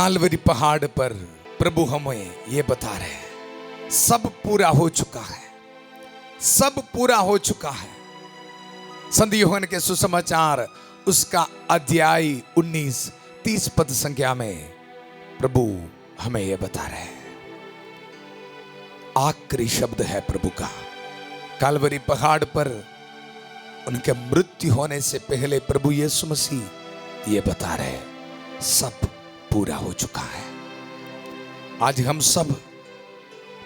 कालवरी पहाड़ पर प्रभु हमें ये बता रहे हैं, सब पूरा हो चुका है, सब पूरा हो चुका है। संत यूहन्ना के सुसमाचार उसका अध्याय 19 30 पद संख्या में प्रभु हमें यह बता रहे हैं। आखिरी शब्द है प्रभु का। कालवरी पहाड़ पर उनके मृत्यु होने से पहले प्रभु यीशु मसीह ये बता रहे हैं, सब पूरा हो चुका है। आज हम सब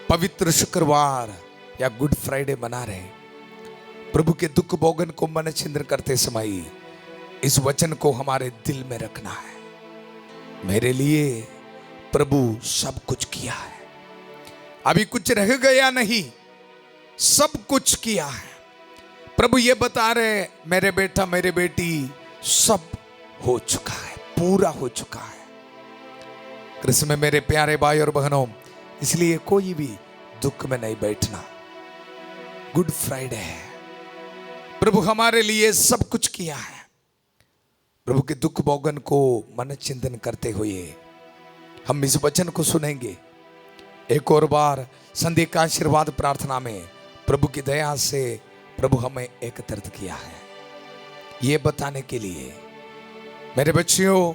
पवित्र शुक्रवार या गुड फ्राइडे मना रहे हैं। प्रभु के दुख भोगन को मन छिंद्र करते समय इस वचन को हमारे दिल में रखना है। मेरे लिए प्रभु सब कुछ किया है, अभी कुछ रह गया नहीं, सब कुछ किया है। प्रभु ये बता रहे, मेरे बेटा मेरे बेटी, सब हो चुका है, पूरा हो चुका है। कृष्ण में मेरे प्यारे भाई और बहनों, इसलिए कोई भी दुख में नहीं बैठना। गुड फ्राइडे है, प्रभु हमारे लिए सब कुछ किया है। प्रभु के दुख भोगन को मन चिंतन करते हुए हम इस वचन को सुनेंगे। एक और बार संध्या का आशीर्वाद प्रार्थना में प्रभु की दया से प्रभु हमें एकत्रित किया है, ये बताने के लिए, मेरे बच्चियों,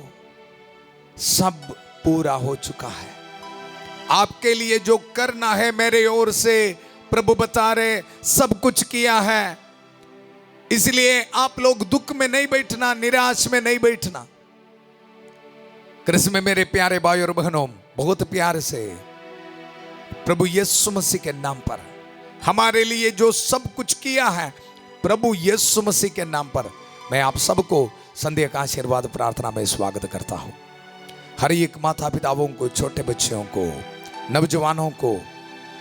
सब पूरा हो चुका है। आपके लिए जो करना है मेरे ओर से प्रभु बता रहे, सब कुछ किया है। इसलिए आप लोग दुख में नहीं बैठना, निराश में नहीं बैठना। कृष्ण में मेरे प्यारे भाई और बहनों, बहुत प्यार से प्रभु यीशु मसीह के नाम पर हमारे लिए जो सब कुछ किया है, प्रभु यीशु मसीह के नाम पर मैं आप सबको संध्या का आशीर्वाद प्रार्थना में स्वागत करता हूं। हर एक माता पिताओं को, छोटे बच्चों को, नौजवानों को,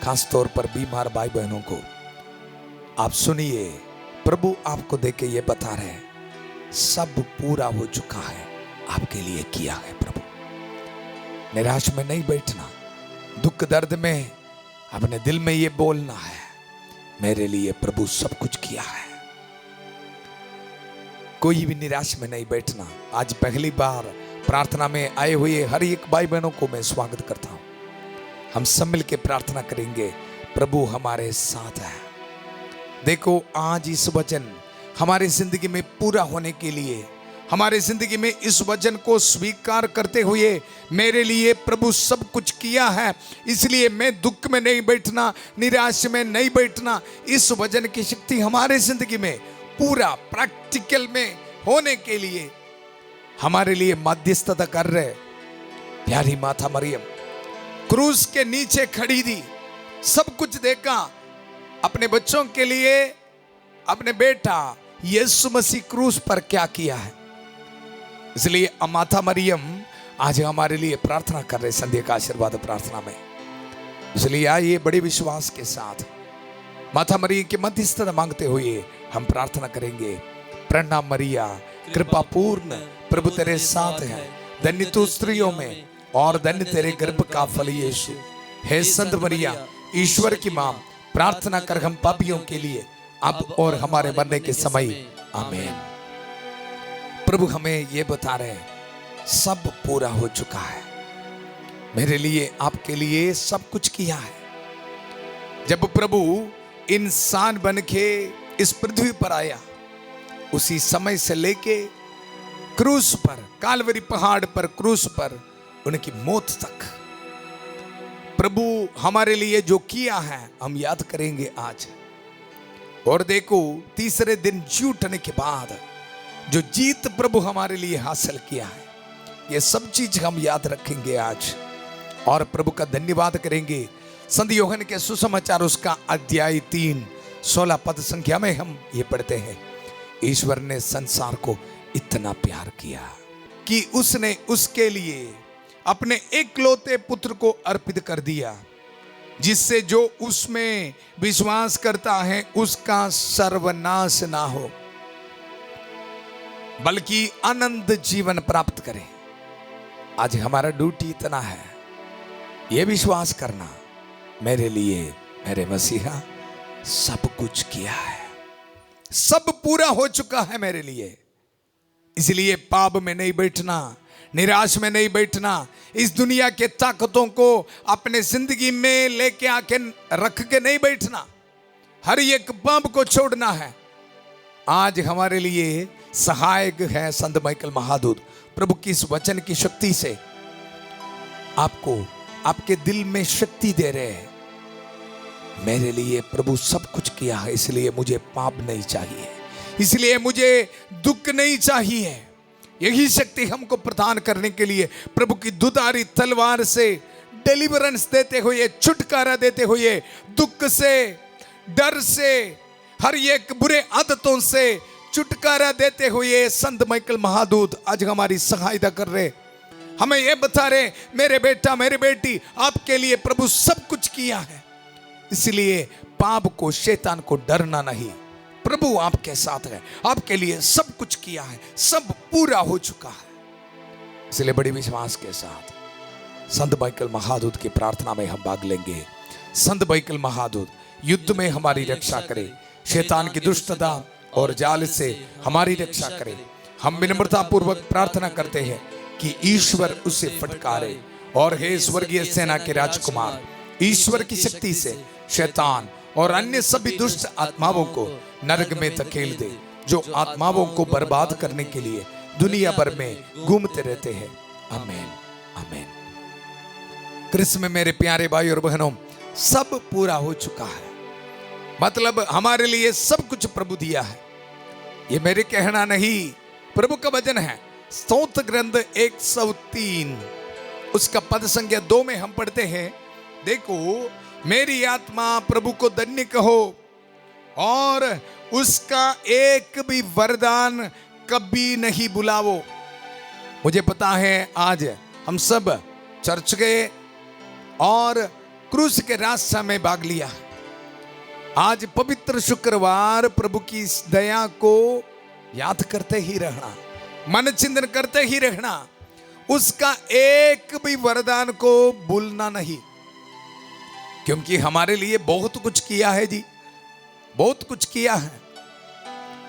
खास तौर पर बीमार भाई बहनों को, आप सुनिए, प्रभु आपको देके ये बता रहे हैं, सब पूरा हो चुका है, आपके लिए किया है प्रभु। निराश में नहीं बैठना, दुख दर्द में अपने दिल में ये बोलना है, मेरे लिए प्रभु सब कुछ किया है। कोई भी निराश में नहीं बैठना। आज पहली बार प्रार्थना में आए हुए हर एक भाई बहनों को मैं स्वागत करता हूं। हम सब मिल के प्रार्थना करेंगे, प्रभु हमारे साथ है। देखो, आज इस वचन हमारी जिंदगी में पूरा होने के लिए, हमारे जिंदगी में इस वचन को स्वीकार करते हुए मेरे लिए प्रभु सब कुछ किया है, इसलिए मैं दुख में नहीं बैठना, निराश में नहीं बैठना। इस वचन की शक्ति हमारे जिंदगी में पूरा प्रैक्टिकल में होने के लिए हमारे लिए मध्यस्थता कर रहे प्यारी माता मरियम क्रूस के नीचे खड़ी थी, सब कुछ देखा, अपने बच्चों के लिए अपने बेटा यीशु मसीह क्रूस पर क्या किया है। इसलिए माता मरियम आज हमारे लिए प्रार्थना कर रहे संध्या का आशीर्वाद प्रार्थना में। इसलिए आइए बड़े विश्वास के साथ माता मरियम की मध्यस्थता मांगते हुए हम प्रार्थना करेंगे। प्रणाम मरिया, कृपा पूर्ण, प्रभु तेरे साथ है, धन्य तू स्त्रियों में और धन्य तेरे गर्भ का फल यीशु। हे संत मरिया, ईश्वर की मां, प्रार्थना कर हम पापियों के लिए अब और हमारे मरने के समय, आमीन। प्रभु हमें ये बता रहे हैं, सब पूरा हो चुका है, मेरे लिए आपके लिए सब कुछ किया है। जब प्रभु इंसान बन के इस पृथ्वी पर आया, उसी समय से लेके क्रूस पर, कालवरी पहाड़ पर, क्रूस पर उनकी मौत तक प्रभु हमारे लिए जो किया है हम याद करेंगे आज। और देखो, तीसरे दिन जी उठने के बाद जो जीत प्रभु हमारे लिए हासिल किया है, ये सब चीज हम याद रखेंगे आज और प्रभु का धन्यवाद करेंगे। संत यूहन्ना के सुसमाचार उसका अध्याय 3 16 पद संख्या में हम ये पढ़ते हैं, ईश्वर ने संसार को इतना प्यार किया कि उसने उसके लिए अपने एकलौते पुत्र को अर्पित कर दिया, जिससे जो उसमें विश्वास करता है उसका सर्वनाश ना हो, बल्कि अनंत जीवन प्राप्त करे। आज हमारा ड्यूटी इतना है, यह विश्वास करना, मेरे लिए मेरे मसीहा सब कुछ किया है, सब पूरा हो चुका है मेरे लिए। इसलिए पाप में नहीं बैठना, निराश में नहीं बैठना, इस दुनिया के ताकतों को अपने जिंदगी में लेके आके रख के नहीं बैठना, हर एक पाप को छोड़ना है। आज हमारे लिए सहायक है संत माइकल महादूत। प्रभु की इस वचन की शक्ति से आपको आपके दिल में शक्ति दे रहे हैं। मेरे लिए प्रभु सब कुछ किया है, इसलिए मुझे पाप नहीं चाहिए, इसलिए मुझे दुख नहीं चाहिए। यही शक्ति हमको प्रदान करने के लिए प्रभु की दुधारी तलवार से डिलीवरेंस देते हुए, छुटकारा देते हुए, दुख से, डर से, हर एक बुरे आदतों से छुटकारा देते हुए संत माइकल महादूत आज हमारी सहायता कर रहे, हमें यह बता रहे, मेरे बेटा मेरी बेटी, आपके लिए प्रभु सब कुछ किया है, इसलिए पाप को, शैतान को डरना नहीं। प्रभु आपके साथ है, आपके लिए सब कुछ किया है, सब पूरा हो चुका है। इसलिए बड़े विश्वास के साथ संत माइकल महादूत की प्रार्थना में हम भाग लेंगे। संत माइकल महादूत युद्ध में हमारी रक्षा करे, शैतान की दुष्टता और जाल से हमारी रक्षा करे। हम विनम्रता पूर्वक प्रार्थना करते हैं कि ईश्वर उसे फटकारे, और हे स्वर्गीय सेना के राजकुमार, ईश्वर की शक्ति से शैतान और अन्य सभी दुष्ट आत्माओं को नरक में धकेल दे, जो आत्माओं को बर्बाद करने के लिए दुनिया भर में घूमते रहते हैं। आमीन, आमीन। कृष्ण में मेरे प्यारे भाई और बहनों, सब पूरा हो चुका है, मतलब हमारे लिए सब कुछ प्रभु दिया है। ये मेरे कहना नहीं, प्रभु का वचन है। स्तोत्र ग्रंथ 103 उसका पद संख्या 2 में हम पढ़ते हैं, देखो मेरी आत्मा प्रभु को धन्य कहो, और उसका एक भी वरदान कभी नहीं बुलावो। मुझे पता है आज हम सब चर्च गए और क्रूस के रास्ते में भाग लिया। आज पवित्र शुक्रवार प्रभु की इस दया को याद करते ही रहना, मन चिंतन करते ही रहना, उसका एक भी वरदान को भूलना नहीं, क्योंकि हमारे लिए बहुत कुछ किया है जी, बहुत कुछ किया है।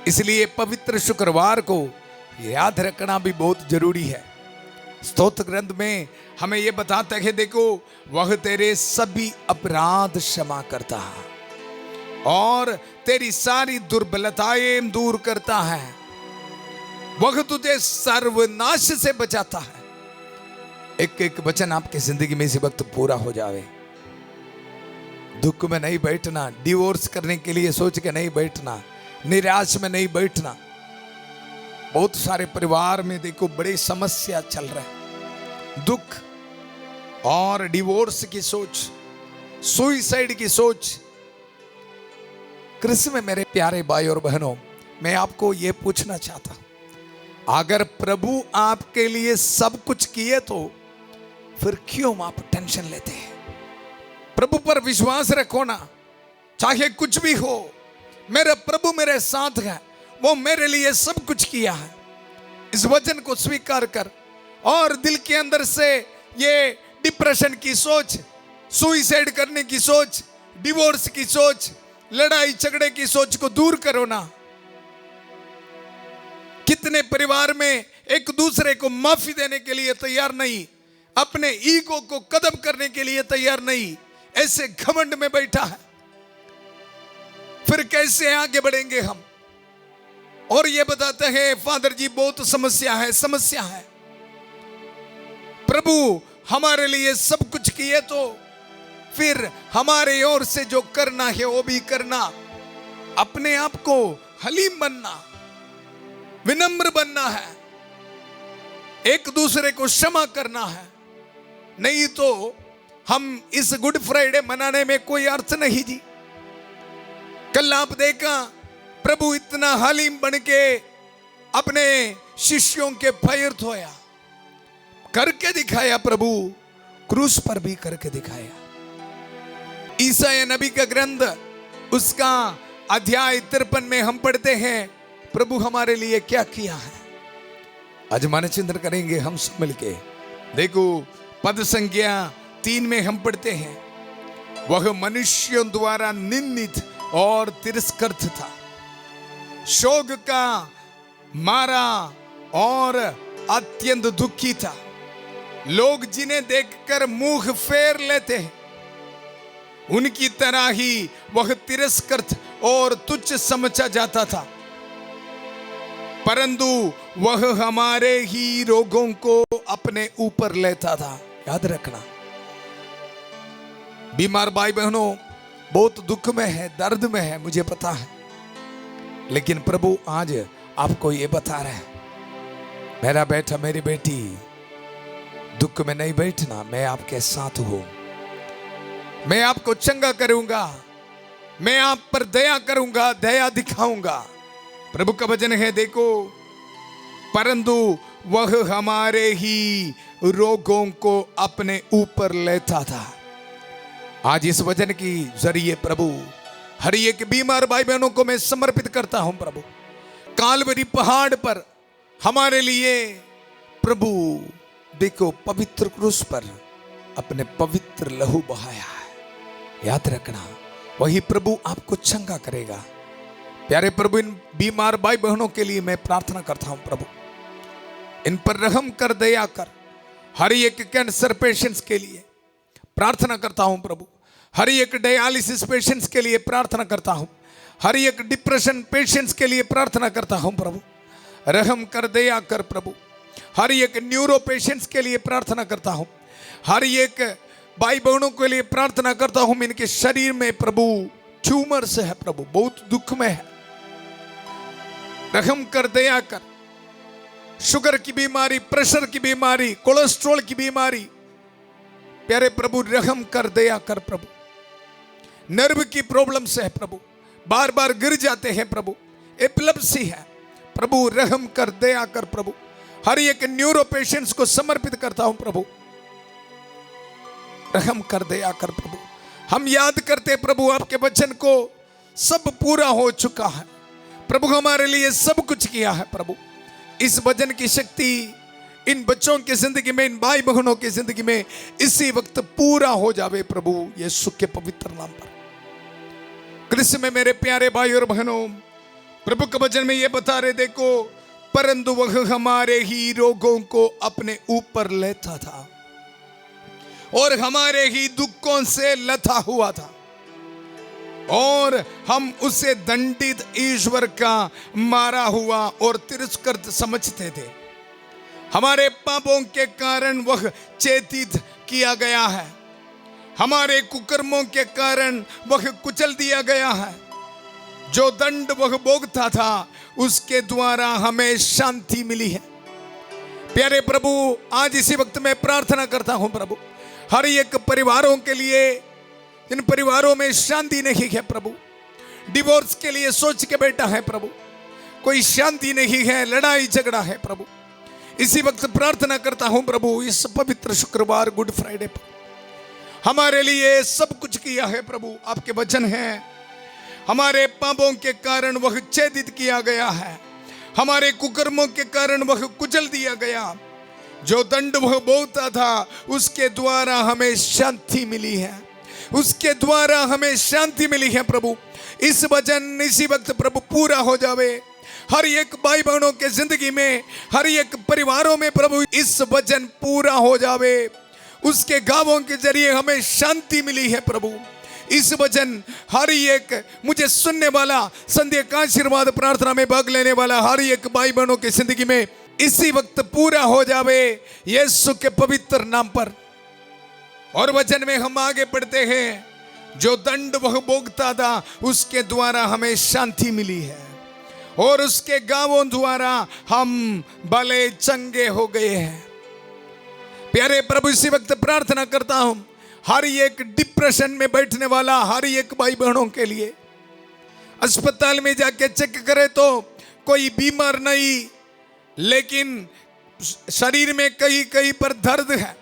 इसलिए पवित्र शुक्रवार को याद रखना भी बहुत जरूरी है। स्तोत्र ग्रंथ में हमें यह बताता है, देखो वह तेरे सभी अपराध क्षमा करता है और तेरी सारी दुर्बलताएं दूर करता है, वह तुझे सर्वनाश से बचाता है। एक एक वचन आपकी जिंदगी में इसी वक्त पूरा हो जावे। दुख में नहीं बैठना, डिवोर्स करने के लिए सोच के नहीं बैठना, निराश में नहीं बैठना। बहुत सारे परिवार में देखो बड़ी समस्या चल रहा है, दुख और डिवोर्स की सोच, सुइसाइड की सोच। कृष्ण में मेरे प्यारे भाई और बहनों, मैं आपको यह पूछना चाहता हूं, अगर प्रभु आपके लिए सब कुछ किए तो फिर क्यों आप टेंशन लेते हैं? प्रभु पर विश्वास रखो ना, चाहे कुछ भी हो, मेरा प्रभु मेरे साथ है, वो मेरे लिए सब कुछ किया है। इस वचन को स्वीकार कर और दिल के अंदर से ये डिप्रेशन की सोच, सुइसाइड करने की सोच, डिवोर्स की सोच, लड़ाई झगड़े की सोच को दूर करो ना। कितने परिवार में एक दूसरे को माफी देने के लिए तैयार नहीं, अपने ईगो को कदम करने के लिए तैयार नहीं, ऐसे घमंड में बैठा है। फिर कैसे आगे बढ़ेंगे हम? और ये बताते हैं फादर जी बहुत समस्या है, समस्या है। प्रभु हमारे लिए सब कुछ किए तो फिर हमारे ओर से जो करना है वो भी करना, अपने आप को हलीम बनना, विनम्र बनना है, एक दूसरे को क्षमा करना है। नहीं तो हम इस गुड फ्राइडे मनाने में कोई अर्थ नहीं जी। कल आप देखा प्रभु इतना हलीम बन के अपने शिष्यों के पैर धोया, करके दिखाया प्रभु, क्रूस पर भी करके दिखाया। ईसाया नबी का ग्रंथ उसका अध्याय 53 में हम पढ़ते हैं प्रभु हमारे लिए क्या किया है। आज मन चिंतन करेंगे हम सब मिलके। देखो पद संख्या 3 में हम पढ़ते हैं, वह मनुष्यों द्वारा निंदित और तिरस्कृत था, शोक का मारा और अत्यंत दुखी था। लोग जिन्हें देखकर मुंह फेर लेते हैं, उनकी तरह ही वह तिरस्कृत और तुच्छ समझा जाता था, परंतु वह हमारे ही रोगों को अपने ऊपर लेता था। याद रखना, बीमार भाई बहनों बहुत दुख में है, दर्द में है, मुझे पता है, लेकिन प्रभु आज आपको ये बता रहा है, मेरा बेटा मेरी बेटी, दुख में नहीं बैठना, मैं आपके साथ हूं, मैं आपको चंगा करूंगा, मैं आप पर दया करूंगा, दया दिखाऊंगा। प्रभु का वचन है, देखो, परंतु वह हमारे ही रोगों को अपने ऊपर लेता था। आज इस वचन की जरिए प्रभु हर एक बीमार भाई बहनों को मैं समर्पित करता हूं। प्रभु कालवरी पहाड़ पर हमारे लिए प्रभु देखो पवित्र क्रूस पर अपने पवित्र लहू बहाया है। याद रखना, वही प्रभु आपको चंगा करेगा। प्यारे प्रभु, इन बीमार भाई बहनों के लिए मैं प्रार्थना करता हूं प्रभु, इन पर रहम कर, दया कर। हर एक कैंसर पेशेंट्स के लिए प्रार्थना करता हूं प्रभु, हर एक डायलिसिस पेशेंट्स के लिए प्रार्थना करता हूं, हर एक डिप्रेशन पेशेंट्स के लिए प्रार्थना करता हूं प्रभु, रहम कर, दया कर प्रभु। हर एक न्यूरो पेशेंट्स के लिए प्रार्थना करता हूं, हर एक भाई बहनों के लिए प्रार्थना करता हूं, इनके शरीर में प्रभु ट्यूमर्स है प्रभु, बहुत दुख में है, रहम कर, दया कर। शुगर की बीमारी, प्रेशर की बीमारी, कोलेस्ट्रॉल की बीमारी, प्यारे प्रभु रहम कर, दया कर प्रभु। नर्व की प्रॉब्लम्स है प्रभु, बार बार गिर जाते हैं प्रभु, एपिलेप्सी है प्रभु, रहम कर, दया कर प्रभु। हर एक न्यूरो पेशेंट्स को समर्पित करता हूं प्रभु, रहम कर, दया कर प्रभु। हम याद करते प्रभु आपके वचन को, सब पूरा हो चुका है प्रभु, हमारे लिए सब कुछ किया है प्रभु। इस वचन की शक्ति इन बच्चों की जिंदगी में, इन भाई बहनों की जिंदगी में इसी वक्त पूरा हो जावे प्रभु, यीशु के पवित्र नाम पर। कृष्ण में मेरे प्यारे भाई और बहनों, प्रभु के वचन में ये बता रहे, देखो, परंतु वह हमारे ही रोगों को अपने ऊपर लेता था और हमारे ही दुखों से लथा हुआ था, और हम उसे दंडित ईश्वर का मारा हुआ और तिरस्कृत समझते थे। हमारे पापों के कारण वह चेतित किया गया है, हमारे कुकर्मों के कारण वह कुचल दिया गया है। जो दंड वह भोगता था, उसके द्वारा हमें शांति मिली है। प्यारे प्रभु, आज इसी वक्त मैं प्रार्थना करता हूं प्रभु, हर एक परिवारों के लिए, जिन परिवारों में शांति नहीं है प्रभु, डिवोर्स के लिए सोच के बैठा है प्रभु, कोई शांति नहीं है, लड़ाई झगड़ा है प्रभु, इसी वक्त प्रार्थना करता हूं प्रभु, इस पवित्र शुक्रवार गुड फ्राइडे पर हमारे लिए सब कुछ किया है प्रभु। आपके वचन है, हमारे पापों के कारण वह छेदित किया गया है, हमारे कुकर्मों के कारण वह कुचल दिया गया। जो दंड वह भोगता था, उसके द्वारा हमें शांति मिली है, उसके द्वारा हमें शांति मिली है प्रभु। इस वचन इसी वक्त प्रभु पूरा हो जावे हर एक भाई बहनों के जिंदगी में, हर एक परिवारों में प्रभु इस वचन पूरा हो जावे। उसके गावों के जरिए हमें शांति मिली है प्रभु। इस वचन हर एक मुझे सुनने वाला, संध्या का आशीर्वाद प्रार्थना में भाग लेने वाला हर एक भाई बहनों की जिंदगी में इसी वक्त पूरा हो जावे, यीशु के पवित्र नाम पर। और वचन में हम आगे बढ़ते हैं, जो दंड वह भोगता था, उसके द्वारा हमें शांति मिली है, और उसके गावों द्वारा हम भले चंगे हो गए हैं। प्यारे प्रभु, इसी वक्त प्रार्थना करता हूं हर एक डिप्रेशन में बैठने वाला हर एक भाई बहनों के लिए। अस्पताल में जाके चेक करे तो कोई बीमार नहीं, लेकिन शरीर में कहीं कहीं पर दर्द है,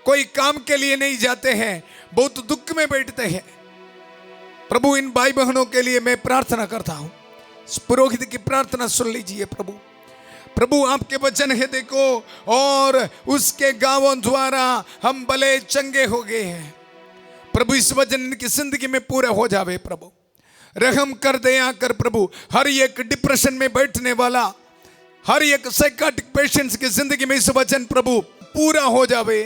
कोई काम के लिए नहीं जाते हैं, बहुत दुख में बैठते हैं। प्रभु, इन भाई बहनों के लिए मैं प्रार्थना करता हूं, पुरोहित की प्रार्थना सुन लीजिए प्रभु। प्रभु, आपके वचन है देखो, और उसके गावों द्वारा हम भले चंगे हो गए हैं। प्रभु, इस वचन इनकी जिंदगी में पूरा हो जावे प्रभु, रहम कर, दया कर प्रभु। हर एक डिप्रेशन में बैठने वाला हर एक साइकाट्रिक पेशेंट्स की जिंदगी में इस वचन प्रभु पूरा हो जावे।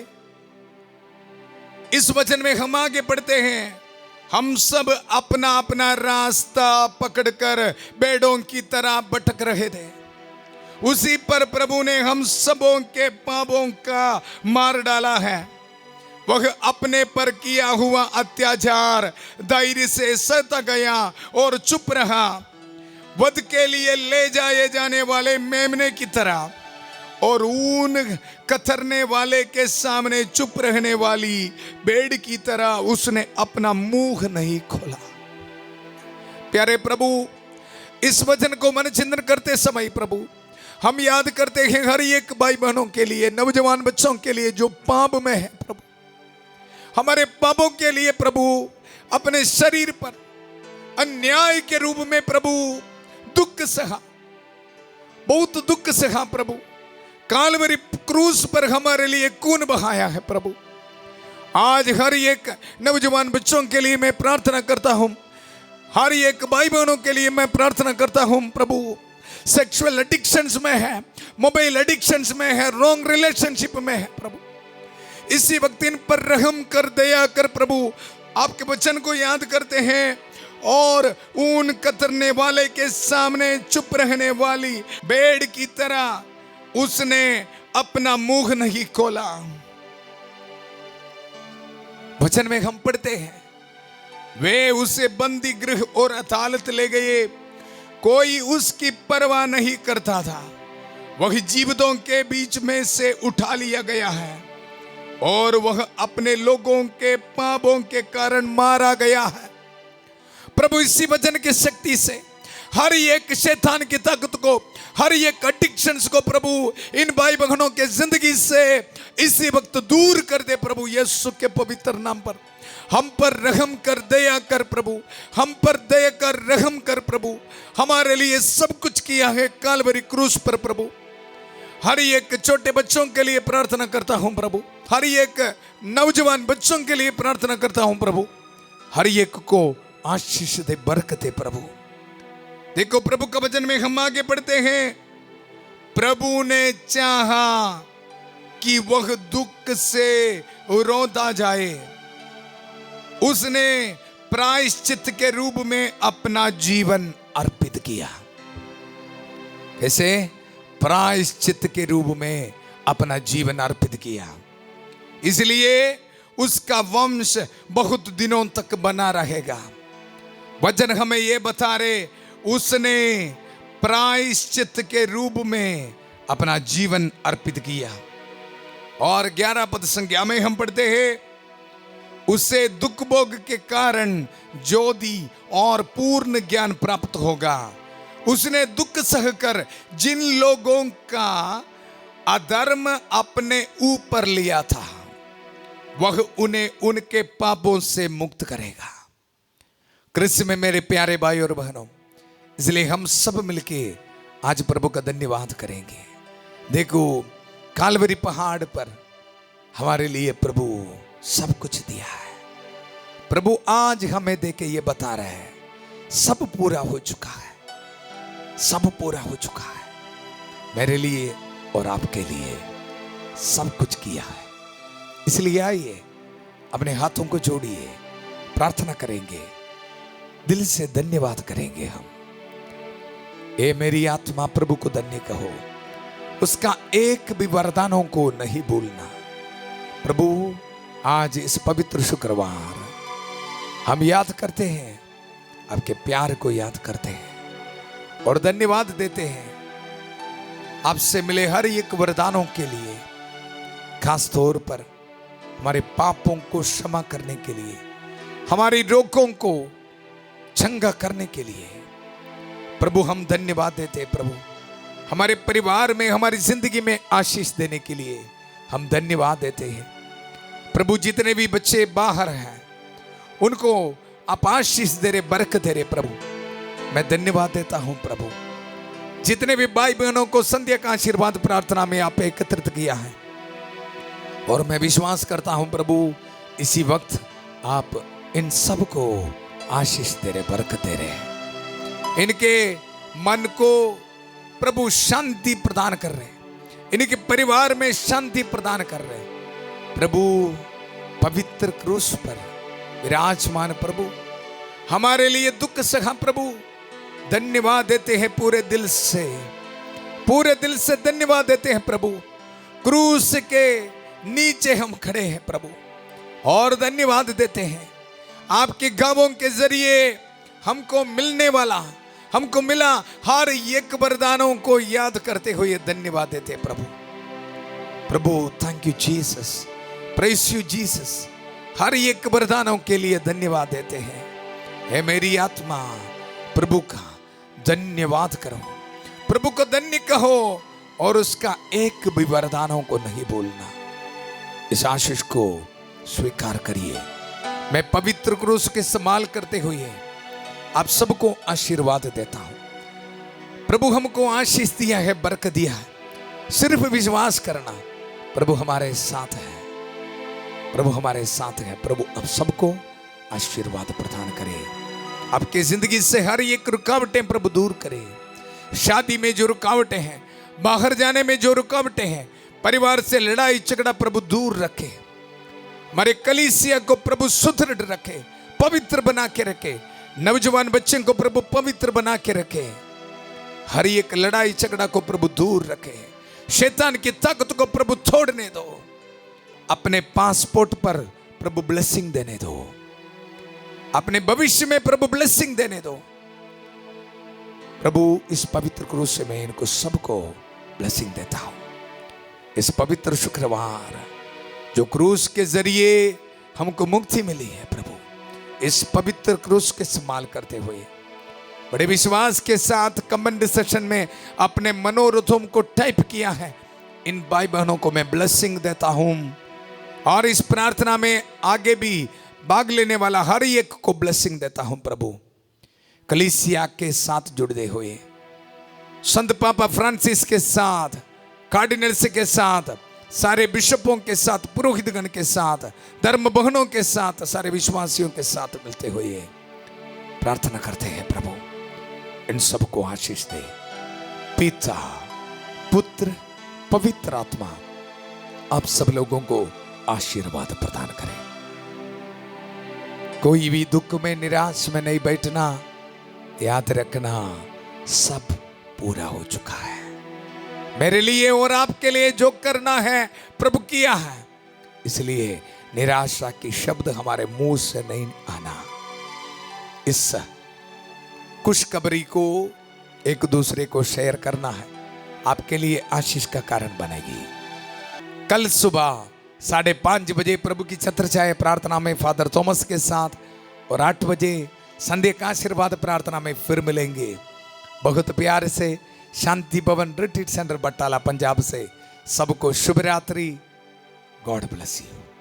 इस वचन में हम आगे बढ़ते हैं। हम सब अपना अपना रास्ता पकड़कर बेड़ों की तरह भटक रहे थे। उसी पर प्रभु ने हम सबों के पापों का मार डाला है। वह अपने पर किया हुआ अत्याचार धैर्य से सहता गया और चुप रहा। वध के लिए ले जाए जाने वाले मेमने की तरह और ऊन कतरने वाले के सामने चुप रहने वाली भेड़ की तरह उसने अपना मुंह नहीं खोला। प्यारे प्रभु, इस वचन को मन चिंतन करते समय प्रभु हम याद करते हैं हर एक भाई बहनों के लिए, नौजवान बच्चों के लिए जो पाप में है प्रभु, हमारे पापों के लिए प्रभु अपने शरीर पर अन्याय के रूप में प्रभु दुख सहा, बहुत दुख सहा प्रभु। कालवरी क्रूस पर हमारे लिए खून बहाया है प्रभु। आज हर एक नौजवान बच्चों के लिए मैं प्रार्थना करता हूं, हर एक भाई बहनों के लिए मैं प्रार्थना करता हूं प्रभु, सेक्सुअल एडिक्शंस में है, मोबाइल एडिक्शंस में है, रॉन्ग रिलेशनशिप में है प्रभु, इसी वक्त इन पर रहम कर, दया कर प्रभु। आपके वचन को याद करते हैं और ऊन कतरने वाले के सामने चुप रहने वाली भेड़ की तरह उसने अपना मुंह नहीं खोला। वचन में हम पढ़ते हैं वे उसे बंदी गृह और अदालत ले गए, कोई उसकी परवाह नहीं करता था। वह जीवितों के बीच में से उठा लिया गया है और वह अपने लोगों के पापों के कारण मारा गया है। प्रभु इसी वचन की शक्ति से हर एक शैतान की ताकत को, हर एक एडिक्शंस को प्रभु इन भाई बहनों के जिंदगी से इसी वक्त दूर कर दे प्रभु। यीशु के पवित्र नाम पर हम पर रहम कर, दया कर प्रभु, हम पर दया कर, रहम कर प्रभु। हमारे लिए सब कुछ किया है कालवरी क्रूस पर प्रभु। हर एक छोटे बच्चों के लिए प्रार्थना करता हूं प्रभु, हर एक नौजवान बच्चों के लिए प्रार्थना करता हूं प्रभु, हर एक को आशीष दे, बरकत दे प्रभु। देखो प्रभु का वचन में हम आगे बढ़ते हैं। प्रभु ने चाहा कि वह दुख से रोता जाए, उसने प्रायश्चित के रूप में अपना जीवन अर्पित किया। कैसे? प्रायश्चित के रूप में अपना जीवन अर्पित किया, इसलिए उसका वंश बहुत दिनों तक बना रहेगा। वचन हमें यह बता रहे उसने प्रायश्चित के रूप में अपना जीवन अर्पित किया। और 11 पद संख्या में हम पढ़ते हैं उसे दुख भोग के कारण ज्योति और पूर्ण ज्ञान प्राप्त होगा। उसने दुख सहकर जिन लोगों का अधर्म अपने ऊपर लिया था वह उन्हें उनके पापों से मुक्त करेगा। कृष्ण में मेरे प्यारे भाई और बहनों, इसलिए हम सब मिलके आज प्रभु का धन्यवाद करेंगे। देखो कालवरी पहाड़ पर हमारे लिए प्रभु सब कुछ दिया है। प्रभु आज हमें देके ये बता रहे हैं सब पूरा हो चुका है, सब पूरा हो चुका है। मेरे लिए और आपके लिए सब कुछ किया है। इसलिए आइए अपने हाथों को जोड़िए, प्रार्थना करेंगे, दिल से धन्यवाद करेंगे हम। ए मेरी आत्मा प्रभु को धन्य कहो, उसका एक भी वरदानों को नहीं भूलना। प्रभु आज इस पवित्र शुक्रवार हम याद करते हैं, आपके प्यार को याद करते हैं और धन्यवाद देते हैं आपसे मिले हर एक वरदानों के लिए, खास तौर पर हमारे पापों को क्षमा करने के लिए, हमारी रोगों को चंगा करने के लिए। प्रभु हम धन्यवाद देते हैं। प्रभु हमारे परिवार में, हमारी जिंदगी में आशीष देने के लिए हम धन्यवाद देते हैं। प्रभु जितने भी बच्चे बाहर हैं उनको आप आशीष दे रहे, बरकत दे रहे। प्रभु मैं धन्यवाद देता हूं। प्रभु जितने भी भाई बहनों को संध्या का आशीर्वाद प्रार्थना में आप एकत्रित किया है, और मैं विश्वास करता हूं प्रभु इसी वक्त आप इन सब को आशीष दे रहे, बरकत दे रहे। इनके मन को प्रभु शांति प्रदान कर रहे हैं, इनके परिवार में शांति प्रदान कर रहे हैं। प्रभु पवित्र क्रूस पर विराजमान प्रभु हमारे लिए दुख सहा प्रभु, धन्यवाद देते हैं पूरे दिल से धन्यवाद देते हैं प्रभु। क्रूस के नीचे हम खड़े हैं प्रभु और धन्यवाद देते हैं। आपके गावों के जरिए हमको मिलने वाला, हमको मिला हर एक वरदानों को याद करते हुए धन्यवाद देते हैं प्रभु। प्रभु thank you Jesus, praise you Jesus. हर एक वरदानों के लिए धन्यवाद देते हैं। हे मेरी आत्मा प्रभु का धन्यवाद करो, प्रभु को धन्य कहो और उसका एक भी वरदानों को नहीं भूलना। इस आशीष को स्वीकार करिए। मैं पवित्र क्रूस के संभाल करते हुए आप सबको आशीर्वाद देता हूं। प्रभु हमको आशीष दिया है, बरकत दिया है, सिर्फ विश्वास करना। प्रभु हमारे साथ है, प्रभु हमारे साथ है। प्रभु आप सबको आशीर्वाद प्रदान करे। आपके जिंदगी से हर एक रुकावटें प्रभु दूर करे। शादी में जो रुकावटें हैं, बाहर जाने में जो रुकावटें हैं, परिवार से लड़ाई झगड़ा प्रभु दूर रखे। हमारे कलीसिया को प्रभु सुदृढ़ रखे, पवित्र बना के रखे। नौजवान बच्चों को प्रभु पवित्र बना के रखे। हर एक लड़ाई झगड़ा को प्रभु दूर रखे। शैतान की ताकत को प्रभु छोड़ने दो। अपने पासपोर्ट पर प्रभु ब्लेसिंग देने दो। अपने भविष्य में प्रभु ब्लेसिंग देने दो। प्रभु इस पवित्र क्रूस से मैं इनको सबको ब्लेसिंग देता हूं। इस पवित्र शुक्रवार जो क्रूस के जरिए हमको मुक्ति मिली है प्रभु, इस पवित्र क्रूस के संभाल करते हुए बड़े विश्वास के साथ कमेंट सेक्शन में अपने मनोरथों को टाइप किया है। इन भाई बहनों को मैं ब्लेसिंग देता हूं और इस प्रार्थना में आगे भी भाग लेने वाला हर एक को ब्लेसिंग देता हूं प्रभु। कलीसिया के साथ जुड़े हुए संत पापा फ्रांसिस के साथ, कार्डिनल्स के साथ, सारे बिशपों के साथ, पुरोहितगण के साथ, धर्म बहनों के साथ, सारे विश्वासियों के साथ मिलते हुए प्रार्थना करते हैं प्रभु इन सबको आशीष दे। पिता, पुत्र, पवित्र आत्मा आप सब लोगों को आशीर्वाद प्रदान करें। कोई भी दुख में, निराश में नहीं बैठना। याद रखना सब पूरा हो चुका है। मेरे लिए और आपके लिए जो करना है प्रभु किया है, इसलिए निराशा की शब्द हमारे मुंह से नहीं आना। इस खुशखबरी को एक दूसरे को शेयर करना है, आपके लिए आशीष का कारण बनेगी। कल सुबह 5:30 बजे प्रभु की छत्र छाया प्रार्थना में फादर थॉमस के साथ और 8 बजे संध्या का आशीर्वाद प्रार्थना में फिर मिलेंगे। बहुत प्यार से शांति भवन रिट्रीट सेंटर बटाला पंजाब से सबको शुभ रात्रि। God bless you.